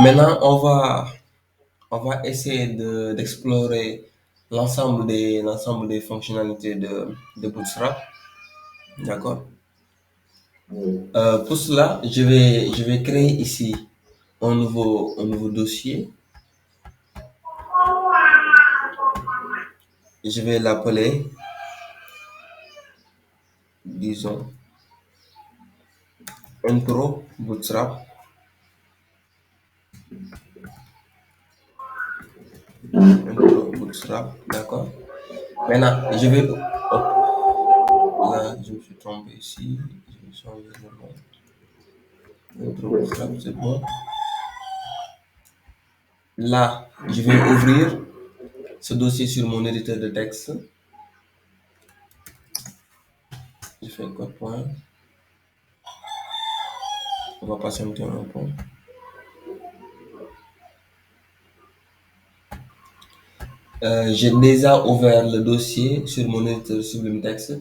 Maintenant, on va essayer d'explorer l'ensemble des fonctionnalités de Bootstrap. D'accord? Oui. Pour cela, je vais créer ici un nouveau dossier. Je vais l'appeler, disons, intro Bootstrap. Intro Bootstrap. D'accord? Maintenant, hop, là, je me suis trompé ici. Je vais changer le nom. Intro Bootstrap, c'est bon. Là, je vais ouvrir ce dossier sur mon éditeur de texte. Je fais code point. On va patienter un peu. J'ai déjà ouvert le dossier sur mon éditeur Sublime Text.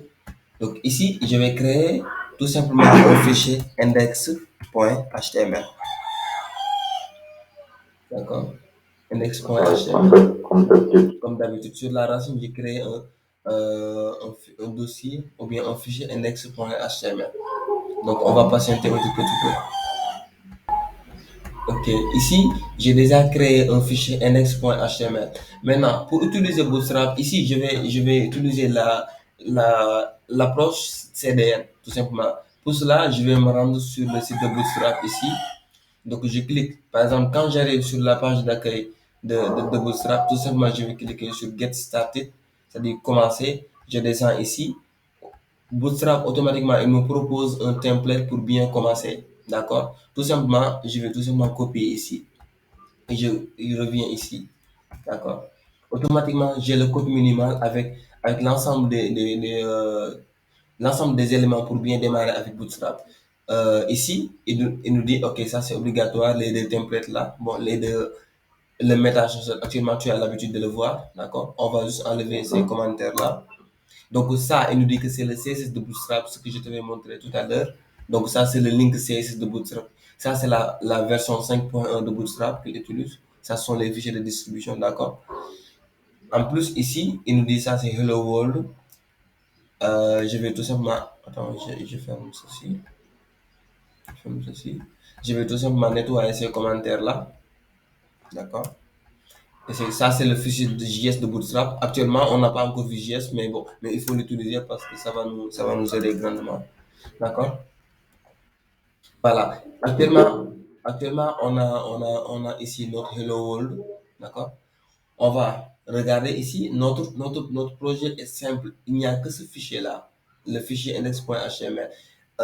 Donc ici, je vais créer tout simplement un fichier index.html. D'accord? Ouais, Index.html. comme d'habitude. Comme d'habitude, sur la racine, j'ai créé un dossier ou bien un fichier index.html. Donc on va patienter un tout petit peu. Ok, ici, j'ai déjà créé un fichier index.html. Maintenant, pour utiliser Bootstrap, ici, je vais utiliser l'approche CDN, tout simplement. Pour cela, je vais me rendre sur le site de Bootstrap ici. Donc, je clique, par exemple, quand j'arrive sur la page d'accueil de Bootstrap, tout simplement, je vais cliquer sur Get Started, c'est-à-dire commencer. Je descends ici. Bootstrap, automatiquement, il me propose un template pour bien commencer. D'accord? Tout simplement, je vais tout simplement copier ici. Et je reviens ici. D'accord? Automatiquement, j'ai le code minimal avec l'ensemble des éléments pour bien démarrer avec Bootstrap. Ici, il nous dit, OK, ça c'est obligatoire, les deux templates là. Bon, le métage, actuellement, tu as l'habitude de le voir. D'accord? On va juste enlever ces D'accord. commentaires là. Donc ça, il nous dit que c'est le CSS de Bootstrap, ce que je t'avais montré tout à l'heure. Donc ça, c'est le link CSS de Bootstrap. Ça, c'est la version 5.1 de Bootstrap qu'il utilise. Ça sont les fichiers de distribution, d'accord. En plus, ici, il nous dit ça, c'est Hello World. Je vais tout simplement... Attends, je ferme ceci. Je ferme ceci. Je vais tout simplement nettoyer ces commentaires-là, d'accord. Et ça, c'est le fichier de JS de Bootstrap. Actuellement, on n'a pas encore vu JS, mais bon, mais il faut l'utiliser parce que ça va nous aider grandement. D'accord? Voilà. Actuellement, on a ici notre Hello World. D'accord? On va regarder ici. Notre projet est simple. Il n'y a que ce fichier-là, le fichier index.html.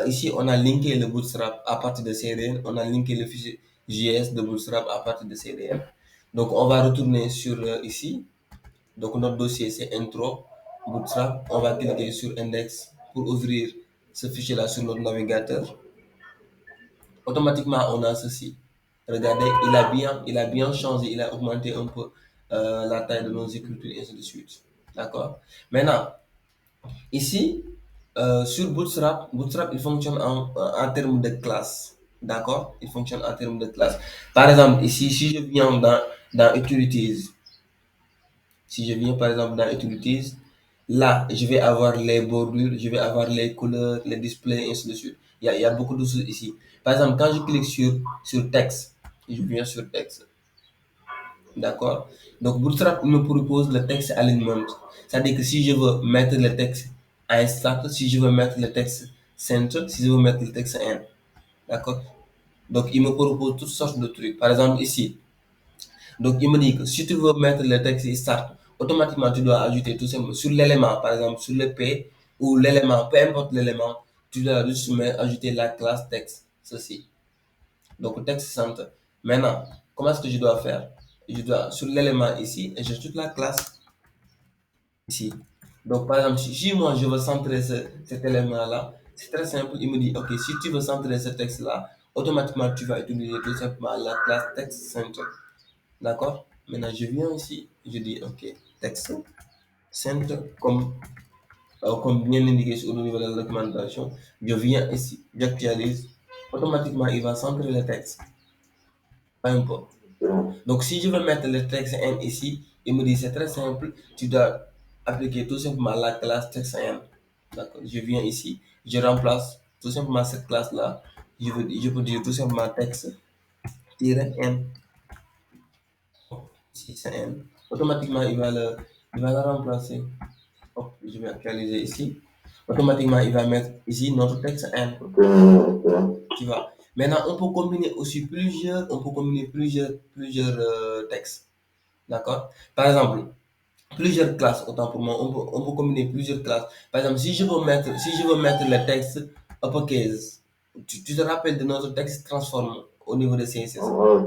Ici, on a linké le Bootstrap à partir de CDN. On a linké le fichier JS de Bootstrap à partir de CDN. Donc, on va retourner sur ici. Donc, notre dossier, c'est intro, Bootstrap. On va cliquer sur index pour ouvrir ce fichier-là sur notre navigateur. Automatiquement, on a ceci. Regardez, il a bien changé, il a augmenté un peu la taille de nos écritures et ainsi de suite. D'accord? Maintenant, ici, sur Bootstrap, il fonctionne en termes de classe. D'accord? Il fonctionne en termes de classe. Par exemple, ici, si je viens dans Utilities, si je viens par exemple dans Utilities, là, je vais avoir les bordures, je vais avoir les couleurs, les displays, et ainsi de suite. Il y a beaucoup de choses ici. Par exemple, quand je clique sur texte, je viens sur texte. D'accord? Donc, Bootstrap me propose le texte alignment. C'est-à-dire que si je veux mettre le texte en start, si je veux mettre le texte center, si je veux mettre le texte end. D'accord? Donc, il me propose toutes sortes de trucs. Par exemple, ici, donc, il me dit que si tu veux mettre le texte start, automatiquement, tu dois ajouter tout simplement sur l'élément, par exemple, sur le P ou l'élément, peu importe l'élément, tu dois juste ajouter la classe texte, ceci. Donc, texte center. Maintenant, comment est-ce que je dois faire? Je dois, sur l'élément ici, et j'ajoute la classe ici. Donc, par exemple, si moi, je veux centrer cet élément-là, c'est très simple. Il me dit, OK, si tu veux centrer ce texte-là, automatiquement, tu vas utiliser tout simplement la classe text center. D'accord? Maintenant, je viens ici, je dis OK, texte, center, comme bien indiqué au niveau de la documentation. Je viens ici, j'actualise. Automatiquement, il va centrer le texte. Un peu. Ok. Donc, si je veux mettre le texte N ici, il me dit c'est très simple, tu dois appliquer tout simplement la classe texte N. D'accord. Je viens ici, je remplace tout simplement cette classe-là. Je peux dire tout simplement texte-N. Si c'est N, automatiquement, il va le remplacer. Hop, je vais actualiser ici. Automatiquement, il va mettre ici notre texte N. Ok, ok. Tu vois. Maintenant, on peut combiner plusieurs textes. D'accord? Par exemple, plusieurs classes, autant pour moi, on peut combiner plusieurs classes. Par exemple, si je veux mettre le texte uppercase, tu te rappelles de notre texte transform au niveau de CSS.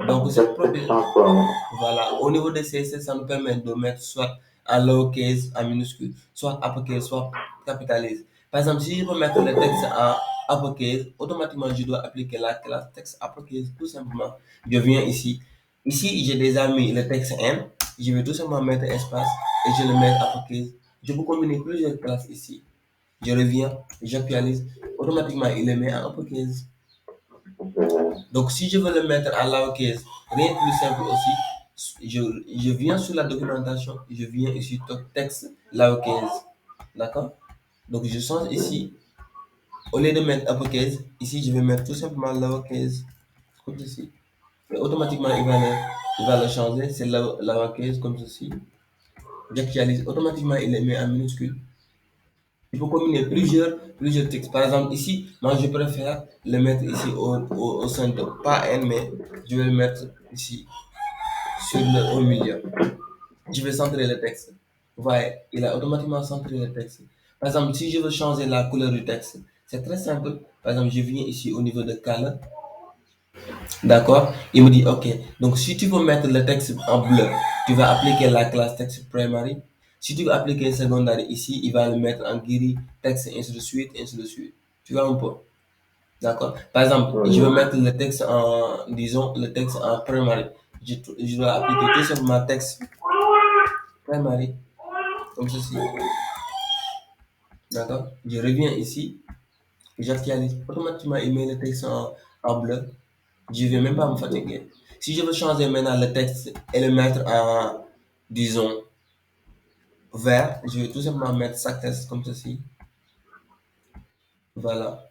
Donc, cette Texte propriété, transform. voilà, au niveau de CSS, ça nous permet de mettre soit en lowercase, en minuscule, soit uppercase, soit capitalise. Par exemple, si je veux mettre le texte en uppercase, automatiquement, je dois appliquer la classe texte uppercase, tout simplement. Je viens ici. Ici, j'ai déjà mis le texte N. Je vais tout simplement mettre espace et je le mets uppercase. Je peux combiner plusieurs classes ici. Je reviens, j'actualise. Automatiquement, il le met en uppercase. Ok. Donc, si je veux le mettre en lowercase, rien de plus simple aussi, je viens sur la documentation, je viens ici, texte lowercase. D'accord? Donc, je change ici. Au lieu de mettre uppercase, ici, je vais mettre tout simplement lowercase, comme ceci. Et automatiquement, il va le changer. C'est lowercase, comme ceci. J'actualise. Automatiquement, il le met en minuscule. Il faut combiner plusieurs textes. Par exemple, ici, moi, je préfère le mettre ici au centre. Pas N, mais je vais le mettre ici, au milieu. Je vais centrer le texte. Vous voyez, il a automatiquement centré le texte. Par exemple, si je veux changer la couleur du texte, c'est très simple. Par exemple, je viens ici au niveau de color. D'accord? Il me dit, OK. Donc, si tu veux mettre le texte en bleu, tu vas appliquer la classe texte primary. Si tu veux appliquer secondaire ici, il va le mettre en gris, texte, ainsi de suite, ainsi de suite. Tu vois un peu? D'accord? Par exemple, je veux mettre le texte en, disons, le texte en primary. Je dois appliquer tout simplement texte primary, comme ceci. D'accord? Je reviens ici, j'actualise. Automatiquement, il met le texte en bleu. Je ne vais même pas me fatiguer. Si je veux changer maintenant le texte et le mettre en, disons, vert, je vais tout simplement mettre success comme ceci. Voilà.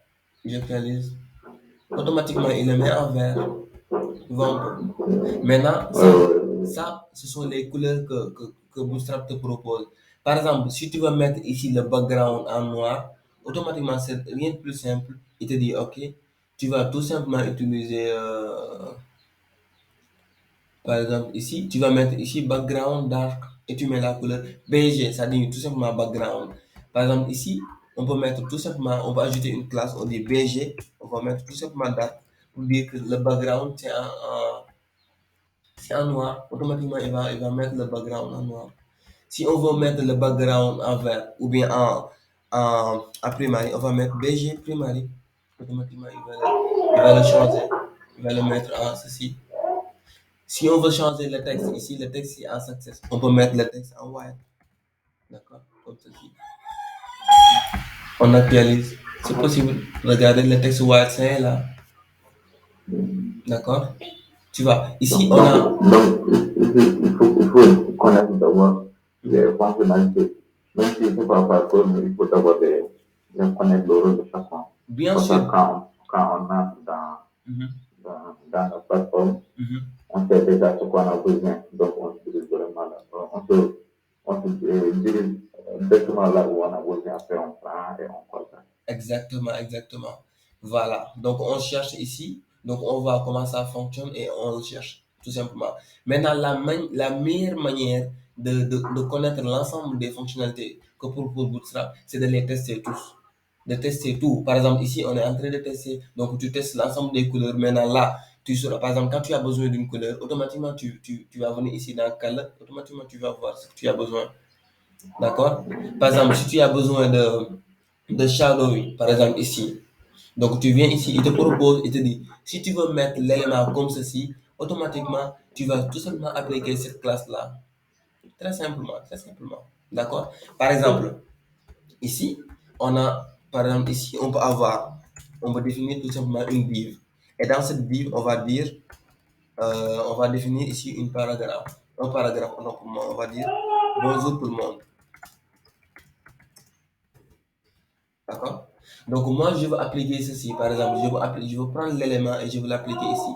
J'actualise. Automatiquement, il le met en vert. Tu vois un peu. Maintenant, ce sont les couleurs que Bootstrap te propose. Par exemple, si tu veux mettre ici le background en noir, automatiquement, c'est rien de plus simple. Il te dit, OK, tu vas tout simplement utiliser par exemple, ici, tu vas mettre ici background dark et tu mets la couleur beige, ça dit tout simplement background. Par exemple, ici, on peut mettre tout simplement, on peut ajouter une classe, on dit beige, on va mettre tout simplement dark pour dire que le background c'est en noir. Automatiquement, il va mettre le background en noir. Si on veut mettre le background en vert ou bien en primary, on va mettre beige primary. Automatiquement, il va le changer. Il va le mettre en ceci. Si on veut changer le texte, ici le texte est en success, on peut mettre le texte en white. D'accord? Comme ceci. On actualise. C'est possible. Regardez le texte white, c'est là. D'accord? Tu vois, ici on a. Il faut connaître d'abord les fonctionnalités. Même si c'est pas par code, mais il faut d'abord connaître le rôle de chacun. Bien Pour ça, sûr. quand on entre Mhm, dans la plateforme, mhm. on sait déjà ce qu'on a besoin. Donc, on se dirige vraiment là. On se dirige directement là où on a besoin. Après, on prend et on colle ça. Exactement, exactement. Voilà. Donc, on cherche ici. Donc, on voit comment ça fonctionne et on le cherche, tout simplement. Maintenant, la meilleure manière de connaître l'ensemble des fonctionnalités que pour Bootstrap, c'est de les tester tous. De tester tout. Par exemple, ici, on est en train de tester. Donc, tu testes l'ensemble des couleurs. Maintenant, là, tu sauras, par exemple, quand tu as besoin d'une couleur, automatiquement, tu vas venir ici dans Color. Automatiquement, tu vas voir ce que tu as besoin. D'accord? Par exemple, si tu as besoin de shadowing, par exemple ici. Donc tu viens ici, il te propose, il te dit, si tu veux mettre l'élément comme ceci, automatiquement, tu vas tout simplement appliquer cette classe-là. Très simplement, très simplement. D'accord? Par exemple, ici, par exemple, ici, on peut définir tout simplement une div. Et dans cette div, on va dire On va définir ici une paragraphe. Un paragraphe, donc on va dire bonjour tout le monde. D'accord? Donc moi, je veux appliquer ceci. Par exemple, je veux prendre l'élément et je veux l'appliquer ici.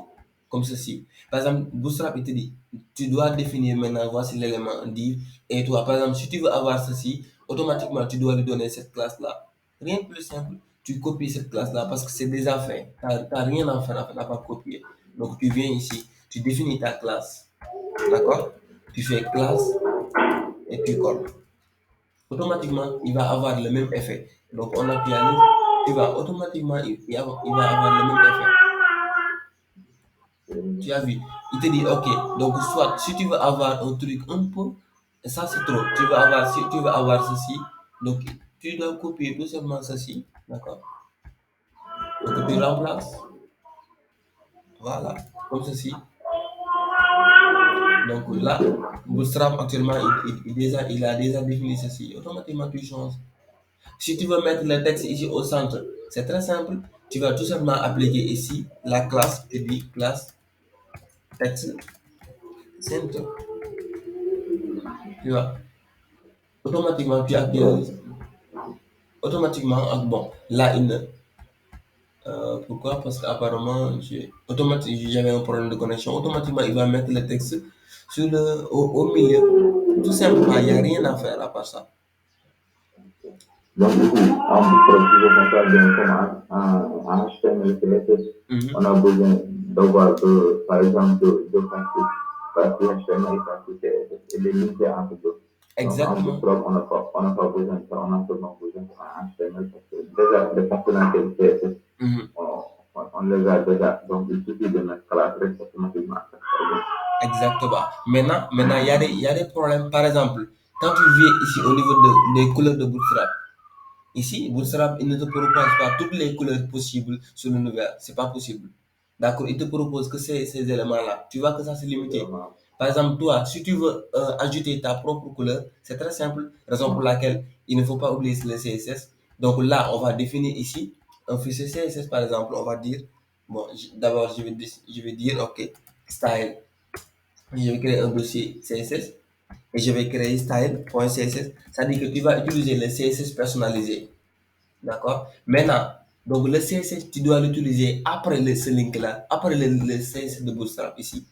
Comme ceci. Par exemple, Bootstrap, il te dit, tu dois définir maintenant, voici l'élément div. Et toi, par exemple, si tu veux avoir ceci, automatiquement, tu dois lui donner cette classe-là. Rien de plus simple. Tu copies cette classe-là parce que c'est déjà fait. Tu n'as rien à faire, à part copier. Donc tu viens ici, tu définis ta classe. D'accord? Tu fais classe et tu colles. Automatiquement, il va avoir le même effet. Donc, on actualise, tu vas automatiquement, il va avoir le même effet. Tu as vu? Il te dit, ok, donc soit, si tu veux avoir un truc un peu, ça c'est trop. Si tu veux avoir ceci, donc tu dois copier tout simplement ceci, d'accord? Donc, tu remplaces, voilà, comme ceci. Donc là, Bootstrap actuellement, il a déjà défini ceci. Automatiquement, tu changes. Si tu veux mettre le texte ici au centre, c'est très simple. Tu vas tout simplement appliquer ici la classe, tu dis classe texte center. Tu vois, automatiquement, tu Ouais. actualises. Automatiquement, bon, là, pourquoi? Parce qu'apparemment, j'avais un problème de connexion. Automatiquement, il va mettre le texte au milieu. Tout simplement, il n'y a rien à faire à part ça. Donc, du coup, en précision qu'on parle bien comme en HTML, CSS, Mhm. on a besoin d'avoir, par exemple, deux parties HTML et partie CSS et les linker entre deux. Donc, en Exactement. Bootstrap, on n'a pas besoin de ça, on a seulement besoin en HTML parce que déjà, les fonctionnalités CSS, Mhm. on les a déjà. Donc, il suffit de mettre classe reste automatiquement. Exactement. Maintenant, il y a des problèmes. Par exemple, quand tu viens ici au niveau des couleurs de Bootstrap, ici, Bootstrap, il ne te propose pas toutes les couleurs possibles sur l'univers. C'est pas possible. D'accord? Il te propose que ces éléments-là. Tu vois que ça, c'est limité. Vraiment. Par exemple, toi, si tu veux ajouter ta propre couleur, c'est très simple. Raison pour laquelle il ne faut pas oublier le CSS. Donc là, on va définir ici un fichier CSS, par exemple. On va dire, bon, d'abord, je vais dire, OK, style. Je vais créer un dossier CSS et je vais créer style.css. Ça dit que tu vas utiliser le CSS personnalisé. D'accord? Maintenant, donc le CSS, tu dois l'utiliser après ce link-là, après le CSS de Bootstrap ici.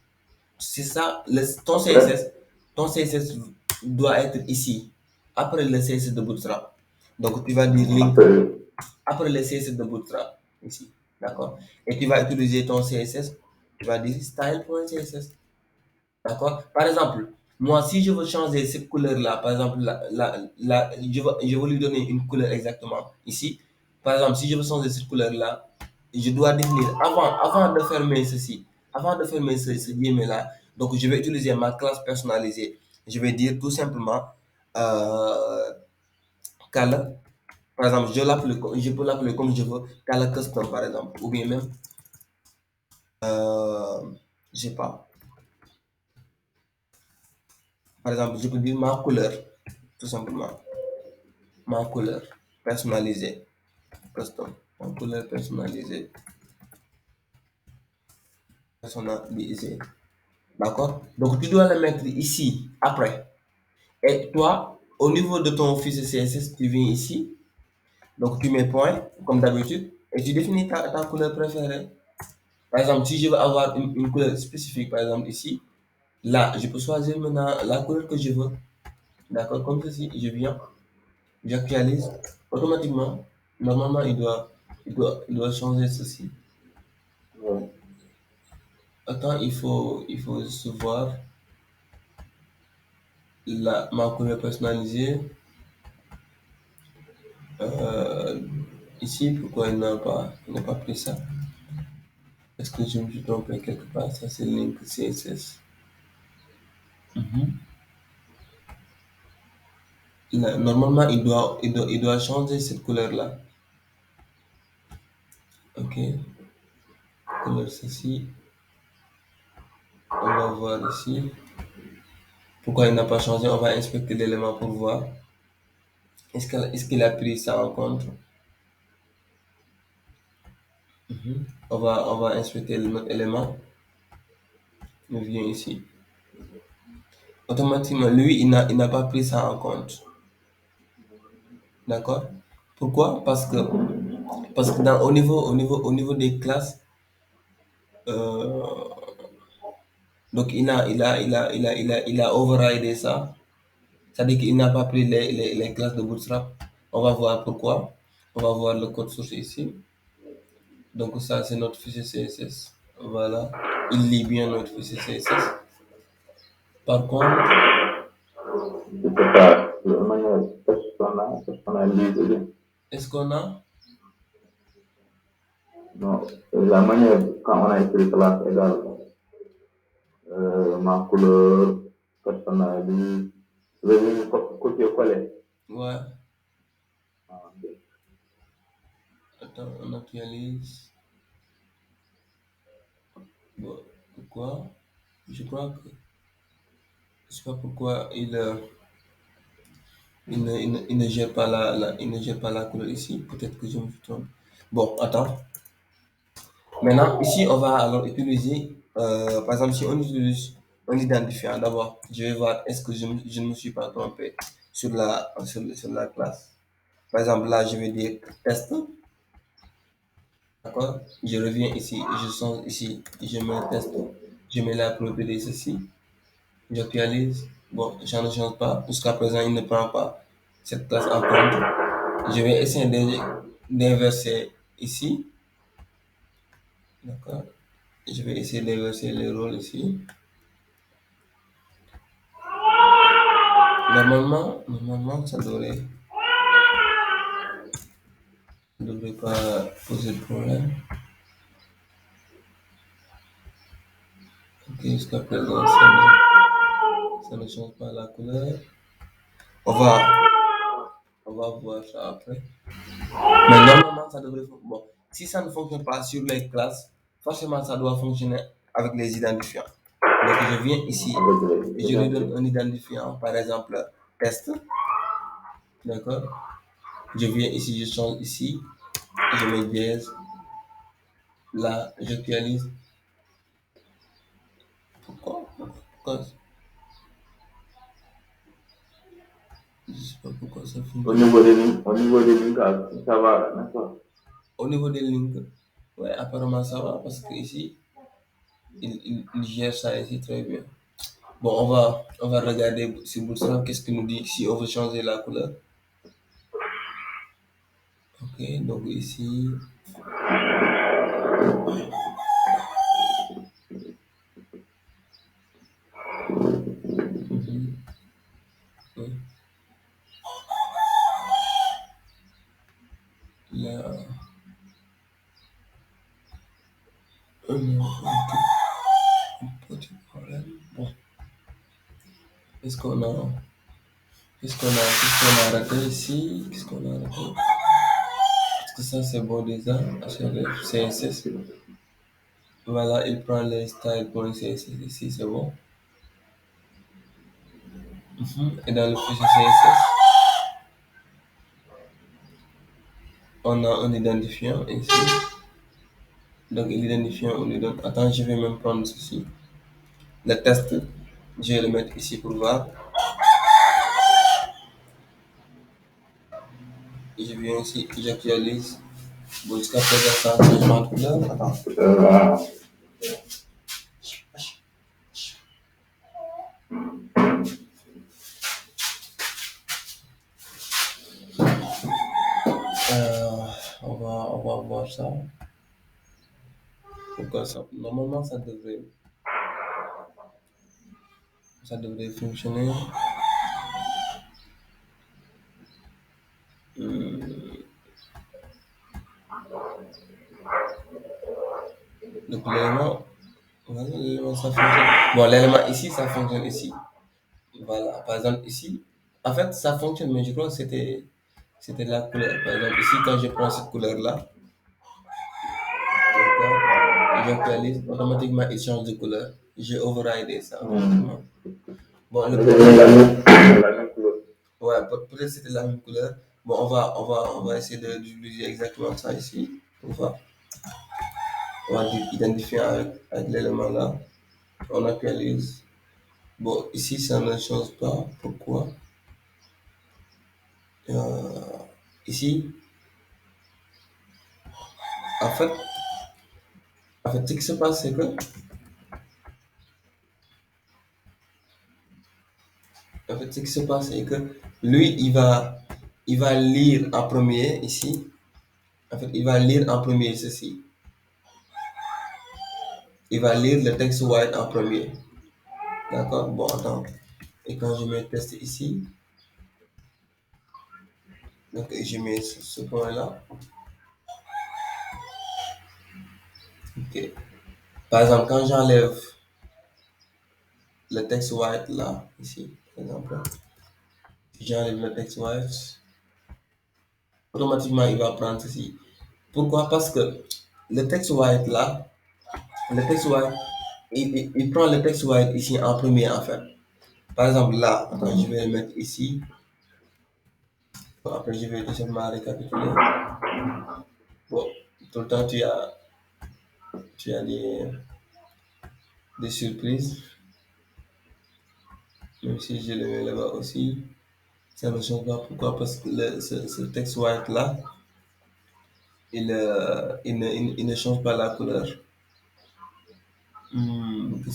C'est ça, Après, ton CSS doit être ici, après le CSS de Bootstrap. Donc tu vas dire link après, après le CSS de Bootstrap ici. D'accord? Et tu vas utiliser ton CSS, tu vas dire style.css. D'accord? Par exemple, moi, si je veux changer cette couleur-là, par exemple, je veux lui donner une couleur exactement ici. Par exemple, si je veux changer cette couleur-là, je dois définir avant de fermer ceci, avant de fermer ce guillemets-là, donc je vais utiliser ma classe personnalisée. Je vais dire tout simplement euh, color. Par exemple, je peux l'appeler comme je veux, color custom, par exemple, ou bien même, je sais pas, par exemple, je peux dire ma couleur, tout simplement. Ma couleur personnalisée, custom, ma couleur personnalisée. D'accord? Donc, tu dois le mettre ici, après. Et toi, au niveau de ton fichier CSS, tu viens ici. Donc, tu mets point, comme d'habitude, et tu définis ta couleur préférée. Par exemple, si je veux avoir une couleur spécifique, par exemple ici, là, je peux choisir maintenant la couleur que je veux. D'accord? Comme ceci, je viens, j'actualise. Automatiquement, normalement, il doit changer ceci. ouais. Attends, il faut se voir ma couleur personnalisée. Euh, Ici, pourquoi il n'a pas pris ça? Est-ce que je me suis trompé quelque part? Ça, c'est link CSS. Mhm. Là, normalement, il doit changer cette couleur-là. Ok, couleur ceci. On va voir ici. Pourquoi il n'a pas changé? On va inspecter l'élément pour voir. Est-ce qu'il a pris ça en compte? Mhm. On va inspecter notre élément. il vient ici. Automatiquement, lui, il n'a pas pris ça en compte. D'accord? Pourquoi? Parce que au niveau des classes, euh, donc il a overridé ça. C'est-à-dire qu'il n'a pas pris les classes de Bootstrap. On va voir pourquoi. On va voir le code source ici. Donc ça, c'est notre fichier CSS. Voilà. Il lit bien notre fichier CSS. Par contre, Je sais pas, de manière personnalisée. est-ce qu'on a... Non, la manière, quand on a écrit classe égale, ma couleur, personnalise, je vais copier-coller. Ouais. Ah, ok. Attends, on actualise. Bon, pourquoi? Je crois que... Je sais pas pourquoi il ne gère pas il ne gère pas la couleur ici. Peut-être que je me trompe. Bon, attends. Maintenant, ici, on va alors utiliser, par exemple, si on utilise un identifiant, d'abord, je vais voir est-ce que je ne me suis pas trompé sur la classe. Par exemple, là, je vais dire test, d'accord? Je reviens ici, je sens ici, je mets test, je mets la propriété ceci, j'actualise. Bon, j'en ne change pas. Jusqu'à présent, il ne prend pas cette classe en compte. Je vais essayer d'inverser ici, d'accord? Je vais essayer d'inverser les rôles ici. Normalement, ça devrait pas poser de problème. Ok, jusqu'à présent, ça ne change pas la couleur. On va, on va voir ça après. Mais normalement, ça devrait fonctionner. Bon, si ça ne fonctionne pas sur les classes, forcément, ça doit fonctionner avec les identifiants. Donc, je viens ici Avec et les je lui donne un identités. identifiant, par exemple, test. D'accord? Je viens ici, je change ici, je mets dièse. Là, j'actualise. Pourquoi? Je sais pas pourquoi ça fonctionne. Au niveau des lignes, ça va, n'est-ce pas? Au niveau des links, ouais, apparemment ça va parce que ici, il gère ça ici très bien. Bon, on va regarder sur Bootstrap qu'est-ce qu'il nous dit si on veut changer la couleur. Ok, donc ici, mhm, oui, il y a un petit problème. Bon, qu'est-ce qu'on a, qu'est-ce qu'on a raté ici? Qu'est-ce qu'on a raté? Est-ce que ça c'est bon déjà? HRF, CSS. Voilà, il prend les style.css ici, c'est bon. Et dans le fichier CSS, on a un identifiant ici. Donc, l'identifiant, on lui donne. Attends, je vais même prendre ceci. Le test, je vais le mettre ici pour voir. Je viens ici, j'actualise. Bon, jusqu'à présent, ça a changement de couleur. Attends. Euh, Euh, on va voir ça. Pourquoi ça? Normalement, ça devrait fonctionner. Euh, donc, l'élément, voilà, l'élément, ça fonctionne. Bon, l'élément ici, ça fonctionne ici. Voilà, par exemple, ici, en fait, ça fonctionne, mais je crois que c'était la couleur. Par exemple, ici, quand je prends cette couleur-là, d'accord, j'actualise, automatiquement, il change de couleur. J'ai overridé ça automatiquement. Bon, le problème, la même couleur. ouais, peut-être c'était la même couleur. Bon, on va essayer d'utiliser exactement ça ici. On va identifier avec l'élément là. On actualise. Bon, ici, ça ne change pas. Pourquoi? Euh, ici, en fait, ce qui se passe, c'est que, ce qui se passe, c'est que lui, il va lire en premier ici. En fait, il va lire en premier ceci. Il va lire le texte white en premier. D'accord? Bon, attends. Et quand je mets test ici, donc je mets ce point-là. Ok. Par exemple, quand j'enlève le texte white là, ici, par exemple, si j'enlève le texte white, automatiquement il va prendre ceci. Pourquoi? Parce que le texte white là, le texte white, il prend le texte white ici en premier en fait. Par exemple là, attends, je vais le mettre ici. Bon, après, je vais tout simplement récapituler. Bon, tout le temps, tu as des surprises. Même si je le mets là-bas aussi, ça ne change pas. Pourquoi? Parce que ce texte white là, il ne change pas la couleur.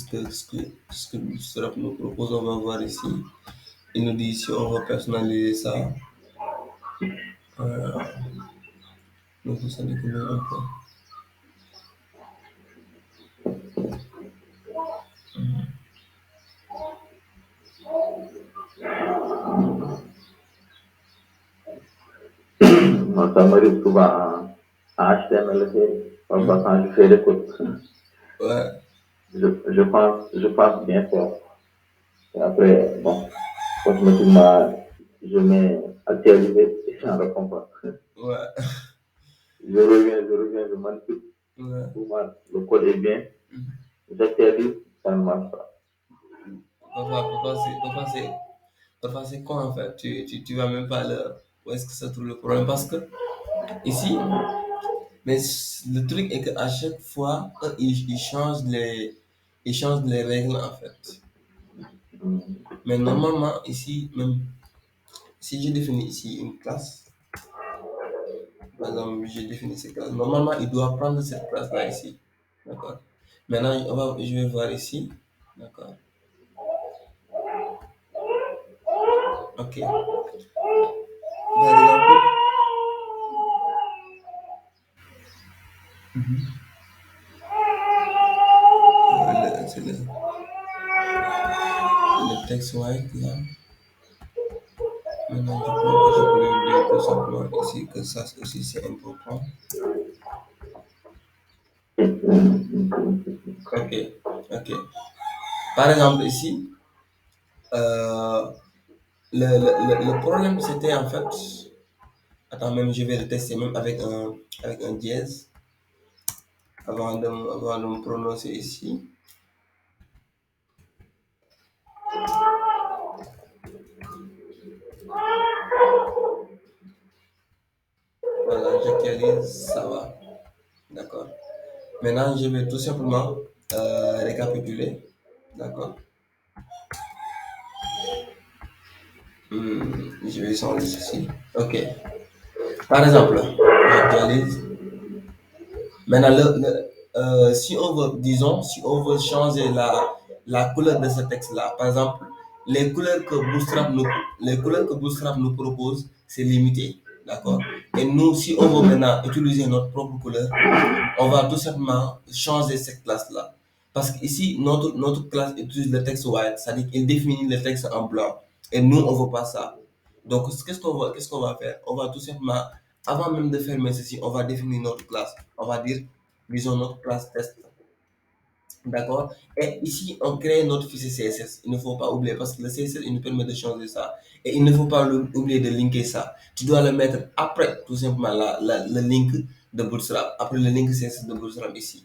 Qu'est-ce que Bootstrap nous propose? On va voir ici. Il nous dit si on va personnaliser ça. Euh, donc, ça découle un peu. Moi, ça m'arrive souvent en HTML, parfois quand je fais des codes. Ouais, Je pense bien faire. Et après, bon, automatiquement, je mets actualiser et j'en réponds pas. ouais, Je reviens, je manipule. ouais. Souvent, le code est bien, j'actualise, ça ne marche pas. Parfois, c'est con en fait. Tu vas même pas le. Où est-ce que ça trouve le problème? Parce que ici, mais le truc est qu'à chaque fois, ils changent les règles en fait. Mm. Mais normalement, ici, même si je définis ici une classe, par exemple, j'ai défini cette classe, normalement, il doit prendre cette classe-là ici. D'accord? Maintenant, je vais voir ici. D'accord? Ok. Par exemple, c'est le texte white là. Maintenant, je crois que je peux lui dire tout simplement ici que ça aussi c'est important. Ok, ok. Par exemple, ici, euh, le problème c'était en fait. Attends, même je vais le tester même avec un dièse avant de me prononcer ici. Voilà, j'actualise, ça va. D'accord. Maintenant, je vais tout simplement récapituler. D'accord. Je vais changer ceci. Ok. Par exemple, j'actualise. Maintenant, si on veut, disons, si on veut changer la couleur de ce texte-là, par exemple, les couleurs que Bootstrap nous propose, c'est limité. D'accord? Et nous, si on veut maintenant utiliser notre propre couleur, on va tout simplement changer cette classe-là. Parce qu'ici, notre classe utilise le texte white, c'est-à-dire qu'il définit le texte en blanc. Et nous, on ne veut pas ça. Donc, qu'est-ce qu'on va faire? On va tout simplement, avant même de fermer ceci, on va définir notre classe. On va dire, disons, notre classe test. D'accord? Et ici, on crée notre fichier CSS. Il ne faut pas oublier parce que le CSS, il nous permet de changer ça. Et il ne faut pas oublier de linker ça. Tu dois le mettre après, tout simplement, le link de Bootstrap. Après le link CSS de Bootstrap ici.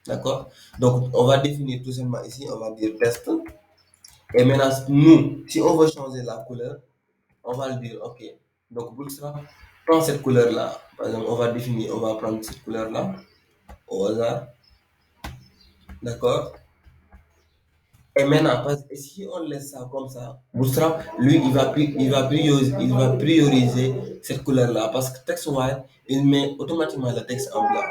D'accord? Donc, on va définir tout simplement ici, on va dire test. Et maintenant, nous, si on veut changer la couleur, on va le dire, OK. Donc, Bootstrap prend cette couleur-là. Par exemple, on va définir, on va prendre cette couleur-là au hasard. D'accord? Et maintenant, si on laisse ça comme ça, Bootstrap, lui, il va prioriser cette couleur-là. Parce que texte white, il met automatiquement le texte en blanc.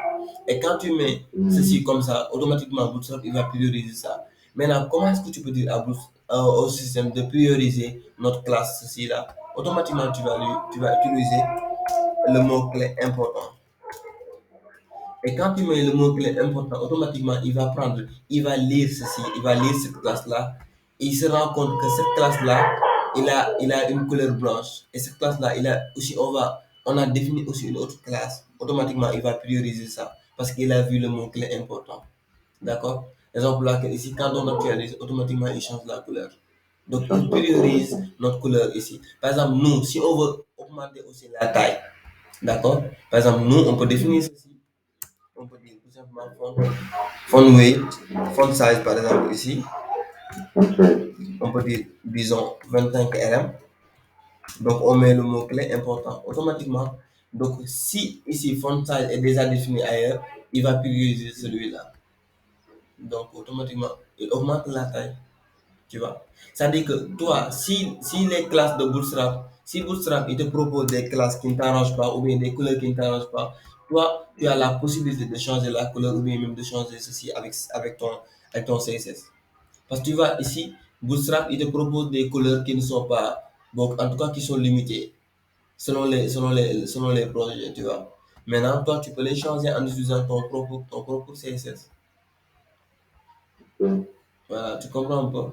Et quand tu mets ceci comme ça, automatiquement, Bootstrap, il va prioriser ça. Maintenant, comment est-ce que tu peux dire au système de prioriser notre classe, ceci-là? Automatiquement, tu vas utiliser le mot-clé important. Et quand tu mets le mot-clé important, automatiquement, il va lire ceci, il va lire cette classe-là. Et il se rend compte que cette classe-là, il a une couleur blanche. Et cette classe-là, il a aussi, on a défini aussi une autre classe. Automatiquement, il va prioriser ça parce qu'il a vu le mot-clé important. D'accord? Exemple là, ici, quand on actualise, automatiquement, il change la couleur. Donc, il priorise notre couleur ici. Par exemple, nous, si on veut augmenter aussi la taille, d'accord? Par exemple, nous, on peut définir ceci. On peut dire tout simplement font weight, font size par exemple ici. On peut dire disons 25 rm. Donc on met le mot-clé important automatiquement. Donc si ici font size est déjà défini ailleurs, il va prioriser celui-là. Donc automatiquement, il augmente la taille. Tu vois. C'est-à-dire que toi, si les classes de Bootstrap, si Bootstrap il te propose des classes qui ne t'arrangent pas ou bien des couleurs qui ne t'arrangent pas, toi, tu as la possibilité de changer la couleur ou bien même de changer ceci avec ton CSS. Parce que tu vois ici, Bootstrap il te propose des couleurs qui ne sont pas, bon, en tout cas qui sont limitées selon les projets, tu vois. Maintenant, toi, tu peux les changer en utilisant ton propre CSS. Voilà, tu comprends un peu?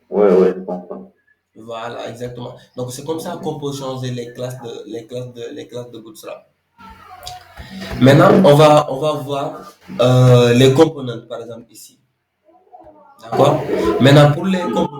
Ouais, je comprends. Voilà, exactement. Donc c'est comme ça qu'on peut changer les classes de Bootstrap. Maintenant, on va voir les components, par exemple, ici. D'accord? Maintenant, pour les components,